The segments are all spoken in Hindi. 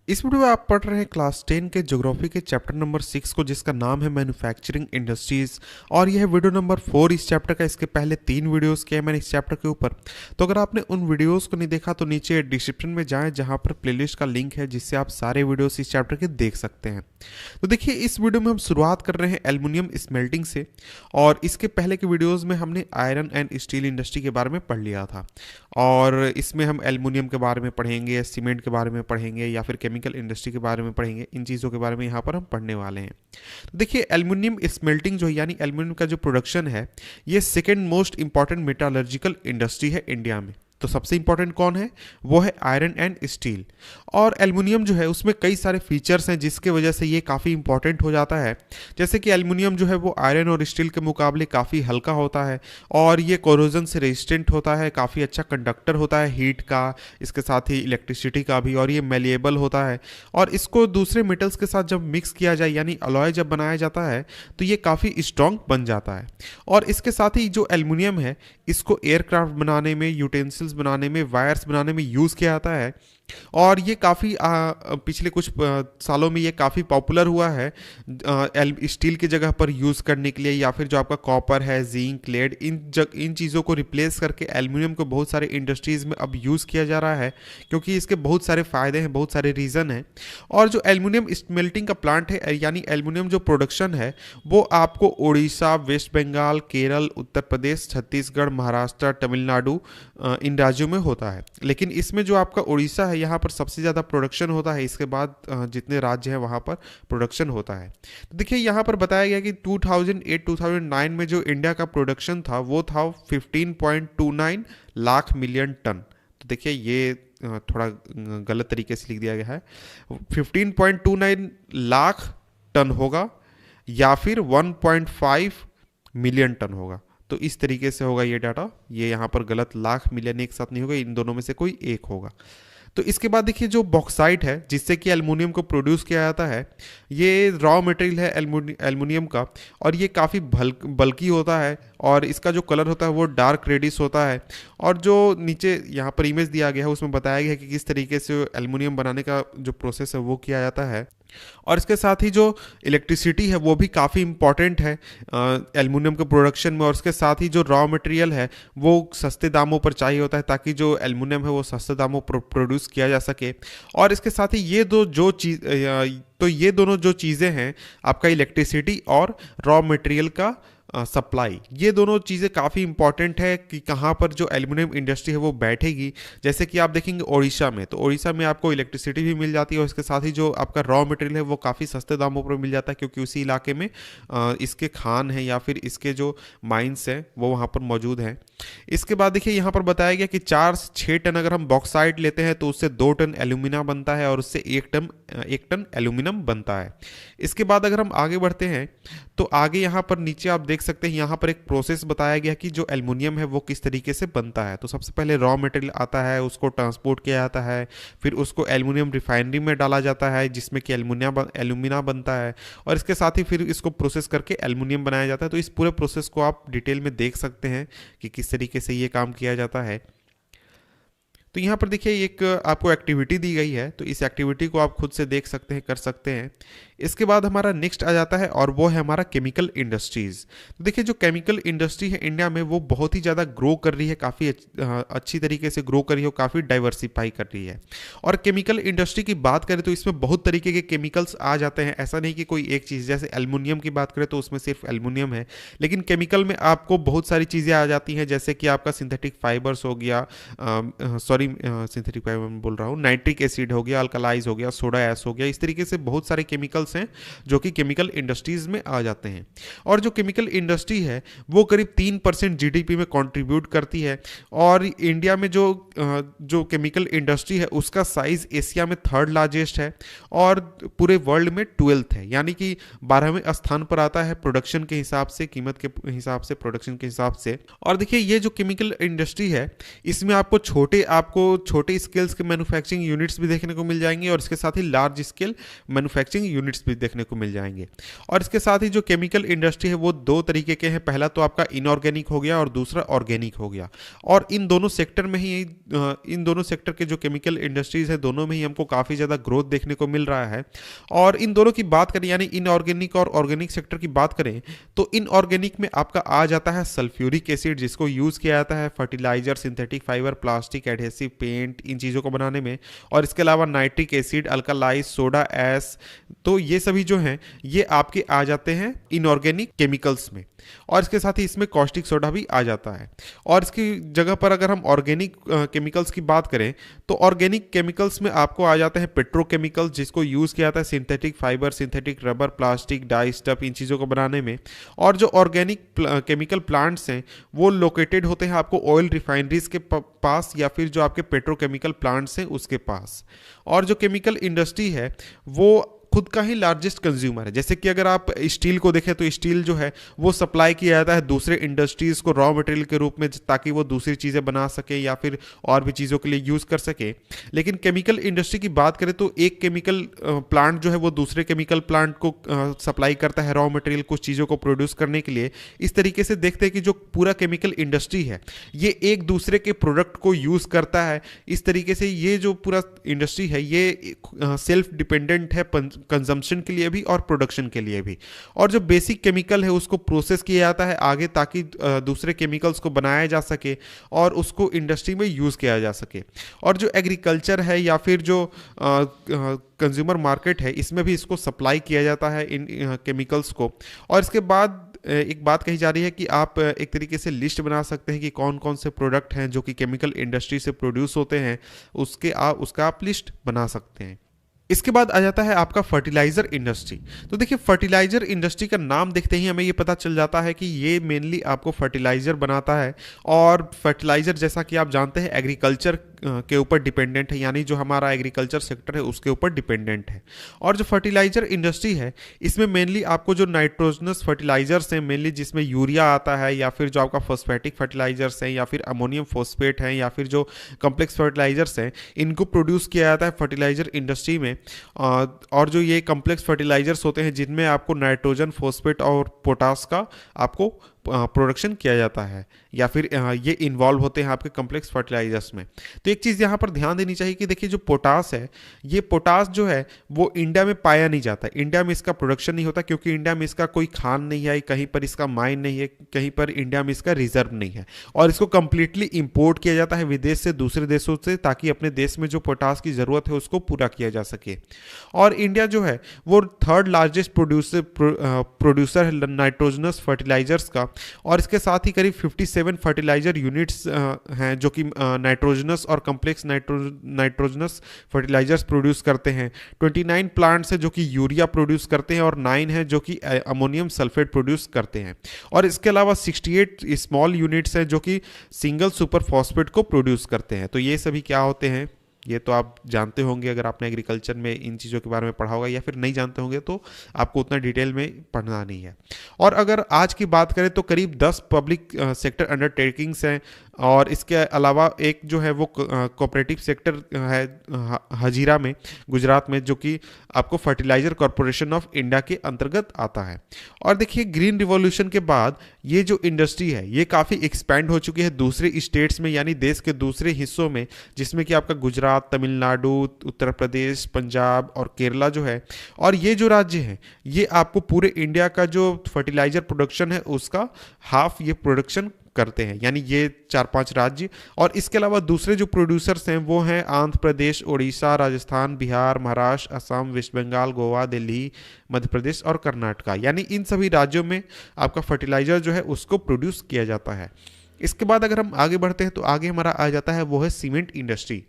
इस वीडियो में आप पढ़ रहे हैं क्लास 10 के ज्योग्राफी के चैप्टर नंबर 6 को, जिसका नाम है मैन्युफैक्चरिंग इंडस्ट्रीज। और यह वीडियो नंबर 4 इस चैप्टर का। इसके पहले 3 वीडियोस किए मैंने इस चैप्टर के ऊपर। तो अगर आपने उन वीडियोस को नहीं देखा तो नीचे डिस्क्रिप्शन में जाएं, जहां पर प्लेलिस्ट का लिंक है, जिससे आप सारे वीडियोस इस चैप्टर के देख सकते हैं। तो देखिए, इस वीडियो में हम शुरुआत कर रहे हैं एल्युमिनियम स्मेल्टिंग से। और इसके पहले के वीडियोज़ में हमने आयरन एंड स्टील इंडस्ट्री के बारे में पढ़ लिया था। और इसमें हम एल्युमिनियम के बारे में पढ़ेंगे, सीमेंट के बारे में पढ़ेंगे, या फिर केमिकल इंडस्ट्री के बारे में पढ़ेंगे। इन चीज़ों के बारे में यहाँ पर हम पढ़ने वाले हैं। तो देखिए, एल्युमिनियम स्मेल्टिंग जो है, यानी एल्युमिनियम का जो प्रोडक्शन है, ये second most important metallurgical industry है इंडिया में। तो सबसे इंपॉर्टेंट कौन है? वो है आयरन एंड स्टील। और एल्युमिनियम जो है, उसमें कई सारे फीचर्स हैं जिसके वजह से ये काफ़ी इंपॉर्टेंट हो जाता है। जैसे कि एल्युमिनियम जो है वो आयरन और स्टील के मुकाबले काफ़ी हल्का होता है, और ये कोरोजन से रेजिस्टेंट होता है, काफ़ी अच्छा कंडक्टर होता है हीट का, इसके साथ ही इलेक्ट्रिसिटी का भी, और ये मेलिएबल होता है। और इसको दूसरे मेटल्स के साथ जब मिक्स किया जाए, यानी अलॉय जब बनाया जाता है, तो ये काफ़ी स्ट्रॉन्ग बन जाता है। और इसके साथ ही जो एल्युमिनियम है, इसको एयरक्राफ्ट बनाने में, यूटेंसिल्स बनाने में, वायर्स बनाने में यूज़ किया जाता है। और ये काफ़ी पिछले कुछ सालों में ये काफ़ी पॉपुलर हुआ है स्टील की जगह पर यूज़ करने के लिए, या फिर जो आपका कॉपर है, जिंक, लेड, इन चीज़ों को रिप्लेस करके एल्युमिनियम को बहुत सारे इंडस्ट्रीज़ में अब यूज़ किया जा रहा है, क्योंकि इसके बहुत सारे फ़ायदे हैं, बहुत सारे रीज़न हैं। और जो एल्युमिनियम स्मेल्टिंग का प्लांट है, यानी एल्युमिनियम जो प्रोडक्शन है, वो आपको उड़ीसा, वेस्ट बंगाल, केरल, उत्तर प्रदेश, छत्तीसगढ़, महाराष्ट्र, तमिलनाडु, इन राज्यों में होता है। लेकिन इसमें जो आपका उड़ीसा है, यहाँ पर सबसे ज़्यादा प्रोडक्शन होता है। इसके बाद जितने राज्य हैं वहाँ पर प्रोडक्शन होता है। तो देखिए, यहाँ पर बताया गया कि 2008-2009 में जो इंडिया का प्रोडक्शन था, वो था 15.29 लाख मिलियन टन। तो देखिए, ये थोड़ा गलत तरीके से लिख दिया गया है। 15.29 लाख टन होगा, या फिर 1.5 मिलियन टन होगा। तो इस तरीके से होगा ये डाटा। ये यहाँ पर गलत, लाख मिलियन एक साथ नहीं होगा, इन दोनों में से कोई एक होगा। तो इसके बाद देखिए, जो बॉक्साइट है जिससे कि एल्युमिनियम को प्रोड्यूस किया जाता है, ये रॉ मटेरियल है एल्युमिनियम का। और ये काफ़ी बल्की होता है, और इसका जो कलर होता है वो डार्क रेडिश होता है। और जो नीचे यहाँ पर इमेज दिया गया है, उसमें बताया गया है कि किस तरीके से एल्युमिनियम बनाने का जो प्रोसेस है वो किया जाता है। और इसके साथ ही जो इलेक्ट्रिसिटी है वो भी काफ़ी इंपॉर्टेंट है एल्युमिनियम के प्रोडक्शन में। और इसके साथ ही जो रॉ मटेरियल है वो सस्ते दामों पर चाहिए होता है, ताकि जो एल्युमिनियम है वो सस्ते दामों पर प्रोड्यूस किया जा सके। और इसके साथ ही ये ये दोनों जो चीज़ें हैं, आपका इलेक्ट्रिसिटी और रॉ मटेरियल का सप्लाई, ये दोनों चीज़ें काफ़ी इंपॉर्टेंट है कि कहाँ पर जो एल्युमिनियम इंडस्ट्री है वो बैठेगी। जैसे कि आप देखेंगे उड़ीसा में, तो उड़ीसा में आपको इलेक्ट्रिसिटी भी मिल जाती है, और इसके साथ ही जो आपका रॉ मटेरियल है वो काफ़ी सस्ते दामों पर मिल जाता है, क्योंकि उसी इलाके में इसके खान हैं, या फिर इसके जो माइंस हैं वो वहाँ पर मौजूद हैं। इसके बाद देखिए, यहाँ पर बताया गया कि 4 से 6 टन अगर हम बॉक्साइट लेते हैं, तो उससे 2 टन एल्यूमिना बनता है, और उससे 1 टन एल्यूमिनियम बनता है। इसके बाद अगर हम आगे बढ़ते हैं, तो आगे यहाँ पर नीचे आप देख सकते हैं, यहाँ पर एक प्रोसेस बताया गया कि जो एल्युमिनियम है वो किस तरीके से बनता है। तो सबसे पहले रॉ मटेरियल आता है, उसको ट्रांसपोर्ट किया जाता है, फिर उसको एल्युमिनियम रिफाइनरी में डाला जाता है, जिसमें कि एल्युमिना बनता है, और इसके साथ ही फिर इसको प्रोसेस करके एल्युमिनियम बनाया जाता है। तो इस पूरे प्रोसेस को आप डिटेल में देख सकते हैं कि किस तरीके से ये काम किया जाता है। तो यहाँ पर देखिए, एक आपको एक्टिविटी दी गई है, तो इस एक्टिविटी को आप खुद से देख सकते हैं, कर सकते हैं। इसके बाद हमारा नेक्स्ट आ जाता है, और वो है हमारा केमिकल इंडस्ट्रीज़। तो देखिए, जो केमिकल इंडस्ट्री है इंडिया में, वो बहुत ही ज़्यादा ग्रो कर रही है, काफ़ी अच्छी तरीके से ग्रो कर रही है, और काफ़ी डाइवर्सिफाई कर रही है। और केमिकल इंडस्ट्री की बात करें तो इसमें बहुत तरीके के केमिकल्स आ जाते हैं। ऐसा नहीं कि कोई एक चीज़, जैसे एल्युमिनियम की बात करें तो उसमें सिर्फ एल्युमिनियम है, लेकिन केमिकल में आपको बहुत सारी चीज़ें आ जाती हैं, जैसे कि आपका सिंथेटिक फाइबर्स हो गया, सिंथेटिक फाइबर बोल रहा हूँ, नाइट्रिक एसिड हो गया, अल्कलाइज हो गया, सोडा ऐश हो गया। इस तरीके से बहुत सारे केमिकल्स हैं जो कि केमिकल इंडस्ट्रीज में आ जाते हैं। और जो केमिकल इंडस्ट्री है वो करीब 3% जीडीपी में कंट्रीब्यूट करती है। और इंडिया में जो केमिकल इंडस्ट्री है उसका साइज एशिया में 3rd लार्जेस्ट है, और पूरे वर्ल्ड में 12th है, यानी कि 12वें स्थान पर आता है प्रोडक्शन के हिसाब से, कीमत के हिसाब से, प्रोडक्शन के हिसाब से। और देखिए, ये जो केमिकल इंडस्ट्री है, इसमें आपको छोटे आपको छोटे स्केल्स के मैन्युफैक्चरिंग यूनिट्स भी देखने को मिल जाएंगे और इसके साथ ही लार्ज स्केल मैन्युफैक्चरिंग यूनिट्स भी देखने को मिल जाएंगे। और इसके साथ ही जो केमिकल इंडस्ट्री है वो दो तरीके के हैं, पहला तो आपका इनऑर्गेनिक हो गया और दूसरा ऑर्गेनिक हो गया। और इन दोनों सेक्टर में ही इन दोनों सेक्टर के जो केमिकल इंडस्ट्रीज है दोनों में ही हमको काफ़ी ज़्यादा ग्रोथ देखने को मिल रहा है। और इन दोनों की बात करें यानी इनऑर्गेनिक और ऑर्गेनिक सेक्टर की बात करें तो इनऑर्गेनिक में आपका आ जाता है सल्फ्यूरिक एसिड, जिसको यूज़ किया जाता है fertilizer, synthetic fibre, plastic, adhesive, paint, इन चीज़ों को बनाने में। और इसके अलावा nitric acid, alkalis, soda ash, तो ये सभी जो हैं ये आपके आ जाते हैं इनऑर्गेनिक केमिकल्स में। और इसके साथ ही इसमें कॉस्टिक सोडा भी आ जाता है। और इसकी जगह पर अगर हम ऑर्गेनिक केमिकल्स की बात करें तो ऑर्गेनिक केमिकल्स में आपको आ जाते हैं पेट्रोकेमिकल्स, जिसको यूज़ किया जाता है synthetic fibre, synthetic rubber, plastic, dye stuff, इन चीज़ों को बनाने में। और जो ऑर्गेनिक केमिकल प्लांट्स हैं वो लोकेटेड होते हैं आपको ऑयल रिफाइनरीज के पास या फिर जो आपके पेट्रोकेमिकल प्लांट्स हैं उसके पास। और जो केमिकल इंडस्ट्री है वो खुद का ही लार्जेस्ट कंज्यूमर है। जैसे कि अगर आप स्टील को देखें तो स्टील जो है वो सप्लाई किया जाता है दूसरे इंडस्ट्रीज़ को रॉ मटेरियल के रूप में, ताकि वो दूसरी चीज़ें बना सके या फिर और भी चीज़ों के लिए यूज़ कर सके। लेकिन केमिकल इंडस्ट्री की बात करें तो एक केमिकल प्लांट जो है वो दूसरे केमिकल प्लांट को सप्लाई करता है रॉ मटेरियल, कुछ चीज़ों को प्रोड्यूस करने के लिए। इस तरीके से देखते हैं कि जो पूरा केमिकल इंडस्ट्री है ये एक दूसरे के प्रोडक्ट को यूज़ करता है। इस तरीके से ये जो पूरा इंडस्ट्री है ये सेल्फ डिपेंडेंट है कंजम्पशन के लिए भी और प्रोडक्शन के लिए भी। और जो बेसिक केमिकल है उसको प्रोसेस किया जाता है आगे, ताकि दूसरे केमिकल्स को बनाया जा सके और उसको इंडस्ट्री में यूज़ किया जा सके। और जो एग्रीकल्चर है या फिर जो कंज्यूमर मार्केट है इसमें भी इसको सप्लाई किया जाता है इन केमिकल्स को। और इसके बाद एक बात कही जा रही है कि आप एक तरीके से लिस्ट बना सकते हैं कि कौन कौन से प्रोडक्ट हैं जो कि केमिकल इंडस्ट्री से प्रोड्यूस होते हैं, उसका आप लिस्ट बना सकते हैं। इसके बाद आ जाता है आपका फर्टिलाइजर इंडस्ट्री। तो देखिए फर्टिलाइजर इंडस्ट्री का नाम देखते ही हमें ये पता चल जाता है कि ये मेनली आपको फर्टिलाइजर बनाता है। और फर्टिलाइजर जैसा कि आप जानते हैं एग्रीकल्चर के ऊपर डिपेंडेंट है, यानी जो हमारा एग्रीकल्चर सेक्टर है उसके ऊपर डिपेंडेंट है। और जो फर्टिलाइजर इंडस्ट्री है इसमें मेनली आपको जो नाइट्रोजनस फर्टिलाइजर्स हैं मेनली, जिसमें यूरिया आता है या फिर जो आपका फॉस्फेटिक फर्टिलाइजर्स हैं या फिर अमोनियम फॉस्फेट हैं या फिर जो कम्प्लेक्स फर्टिलाइजर्स हैं, इनको प्रोड्यूस किया जाता है फर्टिलाइजर इंडस्ट्री में। और जो ये कम्प्लेक्स फर्टिलाइजर्स होते हैं जिनमें आपको नाइट्रोजन, फॉस्फेट और पोटास का आपको प्रोडक्शन किया जाता है या फिर ये इन्वॉल्व होते हैं आपके कम्प्लेक्स फर्टिलाइजर्स में। तो एक चीज़ यहाँ पर ध्यान देनी चाहिए कि देखिए जो पोटास है, ये पोटास जो है वो इंडिया में पाया नहीं जाता, इंडिया में इसका प्रोडक्शन नहीं होता, क्योंकि इंडिया में इसका कोई खान नहीं है, कहीं पर इसका माइन नहीं है, कहीं पर इंडिया में इसका रिजर्व नहीं है। और इसको कंप्लीटली इंपोर्ट किया जाता है विदेश से, दूसरे देशों से, ताकि अपने देश में जो पोटास की ज़रूरत है उसको पूरा किया जा सके। और इंडिया जो है वो थर्ड लार्जेस्ट प्रोड्यूसर है नाइट्रोजनस फर्टिलाइजर्स का। और इसके साथ ही करीब 57 फर्टिलाइजर यूनिट्स हैं जो कि नाइट्रोजनस और कम्प्लेक्स नाइट्रोजनस फर्टिलाइजर्स प्रोड्यूस करते हैं। 29 प्लांट्स हैं जो कि यूरिया प्रोड्यूस करते हैं और 9 हैं जो कि अमोनियम सल्फेट प्रोड्यूस करते हैं। और इसके अलावा 68 स्मॉल यूनिट्स हैं जो कि सिंगल सुपर फॉस्फेट को प्रोड्यूस करते हैं। तो ये सभी क्या होते हैं ये तो आप जानते होंगे अगर आपने एग्रीकल्चर में इन चीज़ों के बारे में पढ़ा होगा, या फिर नहीं जानते होंगे तो आपको उतना डिटेल में पढ़ना नहीं है। और अगर आज की बात करें तो करीब 10 पब्लिक सेक्टर अंडरटेकिंग्स हैं। और इसके अलावा एक जो है वो कोऑपरेटिव सेक्टर है हजीरा में, गुजरात में, जो कि आपको फर्टिलाइजर कॉरपोरेशन ऑफ इंडिया के अंतर्गत आता है। और देखिए ग्रीन रिवॉल्यूशन के बाद ये जो इंडस्ट्री है ये काफ़ी एक्सपैंड हो चुकी है दूसरे स्टेट्स में, यानी देश के दूसरे हिस्सों में, जिसमें कि आपका गुजरात, तमिलनाडु, उत्तर प्रदेश, पंजाब और केरला जो है। और ये जो राज्य हैं ये आपको पूरे इंडिया का जो फर्टिलाइजर प्रोडक्शन है उसका हाफ ये प्रोडक्शन करते हैं, यानी ये 4-5 राज्य। और इसके अलावा दूसरे जो प्रोड्यूसर्स हैं वो हैं आंध्र प्रदेश, उड़ीसा, राजस्थान, बिहार, महाराष्ट्र, असम, वेस्ट बंगाल, गोवा, दिल्ली, मध्य प्रदेश और कर्नाटका, यानी इन सभी राज्यों में आपका फर्टिलाइजर जो है उसको प्रोड्यूस किया जाता है। इसके बाद अगर हम आगे बढ़ते हैं तो आगे हमारा आ जाता है वो है सीमेंट इंडस्ट्री।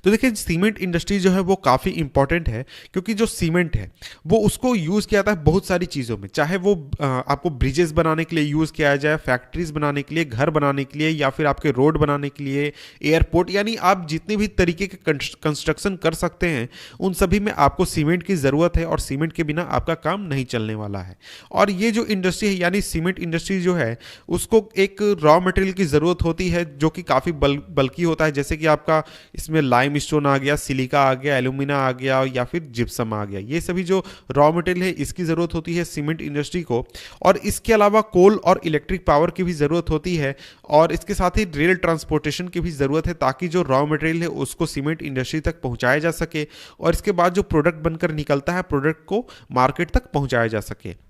तो देखिए सीमेंट इंडस्ट्री जो है वो काफ़ी इंपॉर्टेंट है, क्योंकि जो सीमेंट है वो उसको यूज़ किया जाता है बहुत सारी चीज़ों में, चाहे वो आपको ब्रिजेस बनाने के लिए यूज़ किया जाए, फैक्ट्रीज बनाने के लिए, घर बनाने के लिए, या फिर आपके रोड बनाने के लिए, एयरपोर्ट, यानी आप जितने भी तरीके के कंस्ट्रक्शन कर सकते हैं उन सभी में आपको सीमेंट की ज़रूरत है, और सीमेंट के बिना आपका काम नहीं चलने वाला है। और ये जो इंडस्ट्री है यानी सीमेंट इंडस्ट्री जो है उसको एक रॉ मटेरियल की ज़रूरत होती है जो कि काफ़ी बल्कि होता है, जैसे कि आपका इसमें लाइम स्टोन आ गया, सिलिका आ गया, एल्यूमिना आ गया, या फिर जिप्सम आ गया। ये सभी जो रॉ मटेरियल है इसकी ज़रूरत होती है सीमेंट इंडस्ट्री को। और इसके अलावा कोल और इलेक्ट्रिक पावर की भी ज़रूरत होती है, और इसके साथ ही रेल ट्रांसपोर्टेशन की भी ज़रूरत है, ताकि जो रॉ मटेरियल है उसको सीमेंट इंडस्ट्री तक पहुंचाया जा सके, और इसके बाद जो प्रोडक्ट बनकर निकलता है प्रोडक्ट को मार्केट तक पहुंचाया जा सके।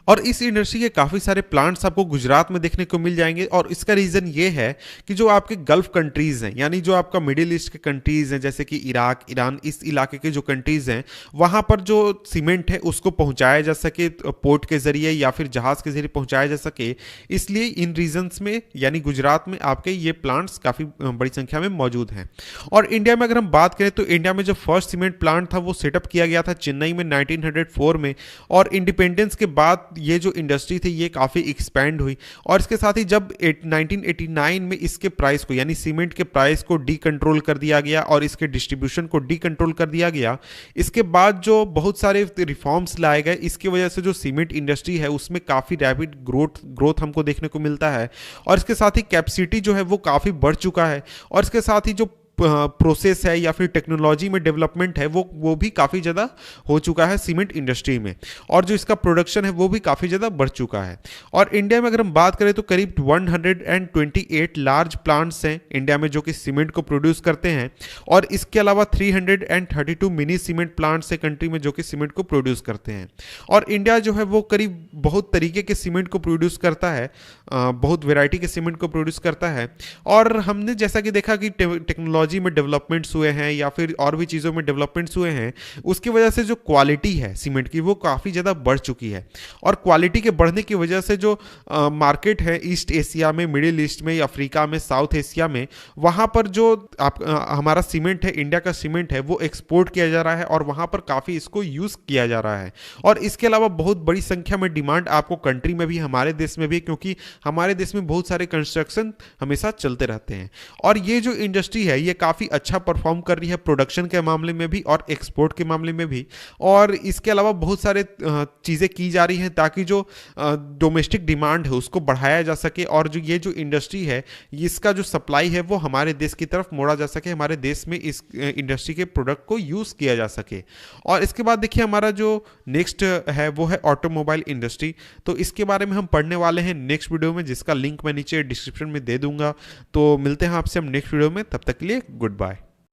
और इस इंडस्ट्री के काफ़ी सारे प्लांट्स आपको गुजरात में देखने को मिल जाएंगे, और इसका रीज़न ये है कि जो आपके गल्फ कंट्रीज़ हैं, यानी जो आपका मिडिल ईस्ट के कंट्रीज़ हैं, जैसे कि इराक, ईरान, इस इलाके के जो कंट्रीज़ हैं, वहाँ पर जो सीमेंट है उसको पहुँचाया जा सके पोर्ट के ज़रिए या फिर जहाज़ के ज़रिए पहुँचाया जा सके, इसलिए इन रीजन्स में यानी गुजरात में आपके ये प्लांट्स काफ़ी बड़ी संख्या में मौजूद हैं। और इंडिया में अगर हम बात करें तो इंडिया में जो फर्स्ट सीमेंट प्लांट था वो सेटअप किया गया था चेन्नई में 1904 में, और इंडिपेंडेंस के बाद ये जो इंडस्ट्री थी ये काफ़ी एक्सपैंड हुई। और इसके साथ ही जब 1989 में इसके प्राइस को यानी सीमेंट के प्राइस को डी कंट्रोल कर दिया गया और इसके डिस्ट्रीब्यूशन को डी कंट्रोल कर दिया गया, इसके बाद जो बहुत सारे रिफॉर्म्स लाए गए, इसकी वजह से जो सीमेंट इंडस्ट्री है उसमें काफ़ी रैपिड ग्रोथ हमको देखने को मिलता है। और इसके साथ ही कैपेसिटी जो है वो काफ़ी बढ़ चुका है, और इसके साथ ही जो प्रोसेस है या फिर टेक्नोलॉजी में डेवलपमेंट है वो भी काफ़ी ज़्यादा हो चुका है सीमेंट इंडस्ट्री में, और जो इसका प्रोडक्शन है वो भी काफ़ी ज़्यादा बढ़ चुका है। और इंडिया में अगर हम बात करें तो करीब 128 लार्ज प्लांट्स हैं इंडिया में जो कि सीमेंट को प्रोड्यूस करते हैं, और इसके अलावा 332 मिनी सीमेंट प्लांट्स हैं कंट्री में जो कि सीमेंट को प्रोड्यूस करते हैं। और इंडिया जो है वो करीब बहुत तरीके के सीमेंट को प्रोड्यूस करता है, बहुत वेराइटी के सीमेंट को प्रोड्यूस करता है। और हमने जैसा कि देखा कि टेक्नोलॉजी में डेवलपमेंट्स हुए हैं या फिर और भी चीज़ों में डेवलपमेंट्स हुए हैं, उसकी वजह से जो क्वालिटी है सीमेंट की वो काफ़ी ज़्यादा बढ़ चुकी है। और क्वालिटी के बढ़ने की वजह से जो मार्केट है ईस्ट एशिया में, मिडिल ईस्ट में, अफ्रीका में, साउथ एशिया में, वहाँ पर जो हमारा सीमेंट है, इंडिया का सीमेंट है, वो एक्सपोर्ट किया जा रहा है और वहाँ पर काफ़ी इसको यूज़ किया जा रहा है। और इसके अलावा बहुत बड़ी संख्या में डिमांड आपको कंट्री में भी, हमारे देश में भी, क्योंकि हमारे देश में बहुत सारे कंस्ट्रक्शन हमेशा चलते रहते हैं। और ये जो इंडस्ट्री है ये काफ़ी अच्छा परफॉर्म कर रही है प्रोडक्शन के मामले में भी और एक्सपोर्ट के मामले में भी। और इसके अलावा बहुत सारे चीज़ें की जा रही हैं ताकि जो डोमेस्टिक डिमांड है उसको बढ़ाया जा सके, और जो ये जो इंडस्ट्री है इसका जो सप्लाई है वो हमारे देश की तरफ मोड़ा जा सके, हमारे देश में इस इंडस्ट्री के प्रोडक्ट को यूज़ किया जा सके। और इसके बाद देखिए हमारा जो नेक्स्ट है वो है ऑटोमोबाइल इंडस्ट्री। तो इसके बारे में हम पढ़ने वाले हैं नेक्स्ट वीडियो में, जिसका लिंक मैं नीचे डिस्क्रिप्शन में दे दूंगा। तो मिलते हैं आपसे हम नेक्स्ट वीडियो में, तब तक के लिए गुड बाय।